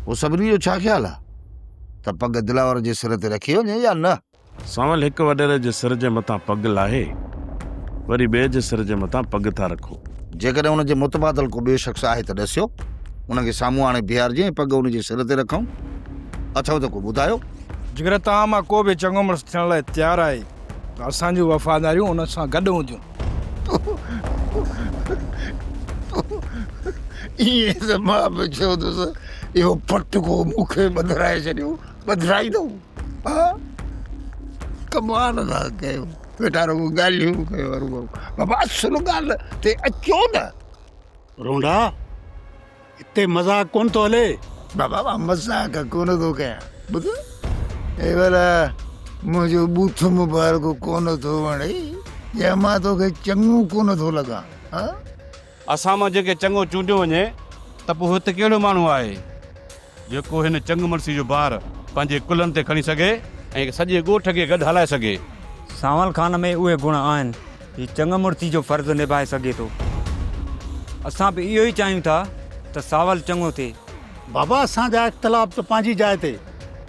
वो सभिनी जो छा ख़्यालु आहे त पग दिलावर जे सिर ते रखी वञे या न? सावल हिक वॾेरे जे सिर जे मथां पग लाहे वरी ॿिए जे सिर जे मथां पग था रखो। जेकॾहिं हुन जे मुतबादल को ॿियो शख़्स आहे त ॾसियो, उनखे साम्हूं हाणे बीहारजे, पग हुन जे सिर ते रखूं। अथव त को ॿुधायो। जेकर तव्हां मां को बि चङो मुड़ुसु थियण लाइ तयारु आहे त असांजूं वफ़ादारियूं उन सां गॾु हुजूं। ईअं त मां बि चवंदुसि इहो फटको मूंखे ॿधाए छॾियो, ॿधाईंदो। हा कमाल था कयो, वेठा रुॻो ॻाल्हियूं कयो रुॻो। बाबा असुल ॻाल्हि ते अचो न। रोंडा हिते मज़ाक कोन थो हले। बाबा मां मज़ाक कोन थो कयां। ॿुध हे भला मुंहिंजो बूथ मुबारक कोन थो वणे या मां तोखे चङो कोन थो लॻां? हा असां मां जेके चङो चूंडियो वञे त पोइ हिते कहिड़ो माण्हू आहे जेको हिन चंग मुड़सी जो ॿार पंहिंजे कुलनि ते खणी सघे ऐं सॼे ॻोठ खे गॾु हलाए सघे? सावल खान में उहे गुण आहिनि ही चंग मुड़सी जो फ़र्ज़ु निभाए सघे थो। असां बि इहो ई चाहियूं था त सावल चङो थिए। बाबा असांजा इख़्तिलाफ़ त पंहिंजी जाइ ते,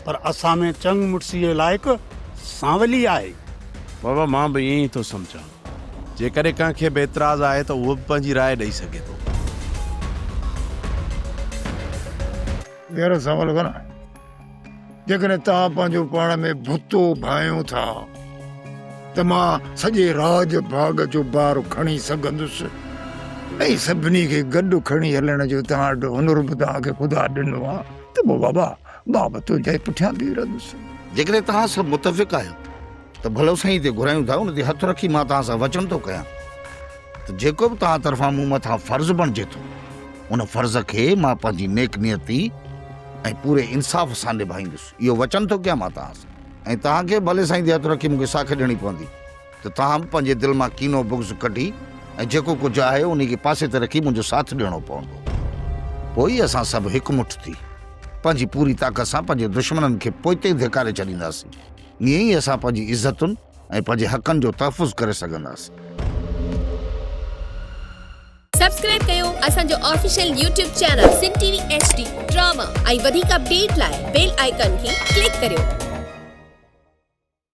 पर असां में चंग मुड़सीअ लाइक़ु सांवली आहे। बाबा मां बि ईअं ई थो सम्झां, जेकॾहिं कंहिंखे बि एतिराज़ आहे त उहो बि पंहिंजी राय ॾेई सघे थो। ॿीहर सवाल कनि, जेकॾहिं तव्हां पंहिंजो पाण में भुतो भायूं था त मां सॼे राज भाग जो भार खणी सघंदुसि ऐं सभिनी खे गॾु खणी हलण जो तव्हां वटि हुनुर बि तव्हांखे ख़ुदा ॾिनो आहे त पोइ बाबा मां बि तुंहिंजे पुठियां बीह रहंदुसि। जेकॾहिं तव्हां सभु मुतफ़िक़ आहियो त भलो साईं ते घुरायूं था, उन ते हथु रखी मां तव्हां सां वचन थो कयां त जेको बि तव्हां तरफ़ां मूं मथां फ़र्ज़ु बणिजे थो उन फ़र्ज़ खे मां पंहिंजी नेक नियती ऐं पूरे इंसाफ़ सां निभाईंदुसि। इहो वचन थो कयां मां तव्हां सां। ऐं तव्हांखे भले साईं ते हथु रखी मूंखे साख ॾियणी पवंदी त तव्हां बि पंहिंजे दिलि मां कीनो बुग़्ज़ कढी ऐं जेको कुझु आहे उन खे पासे ते रखी मुंहिंजो साथ ॾियणो पवंदो। पोइ ई असां सभु हिकमुठ थी पंहिंजी पूरी ताक़त सां पंहिंजे दुश्मननि खे पोइते धिकारे छॾींदासीं। ईअं ई असां पंहिंजी इज़तुनि ऐं पंहिंजे हक़नि जो तहफ़ुज़ करे सघंदासीं। सब्सक्राइब कयो असांजो official YouTube channel Sindh TV HD drama ऐं वधीक अपडेट लाइ बेल आइकन खे क्लिक करियो।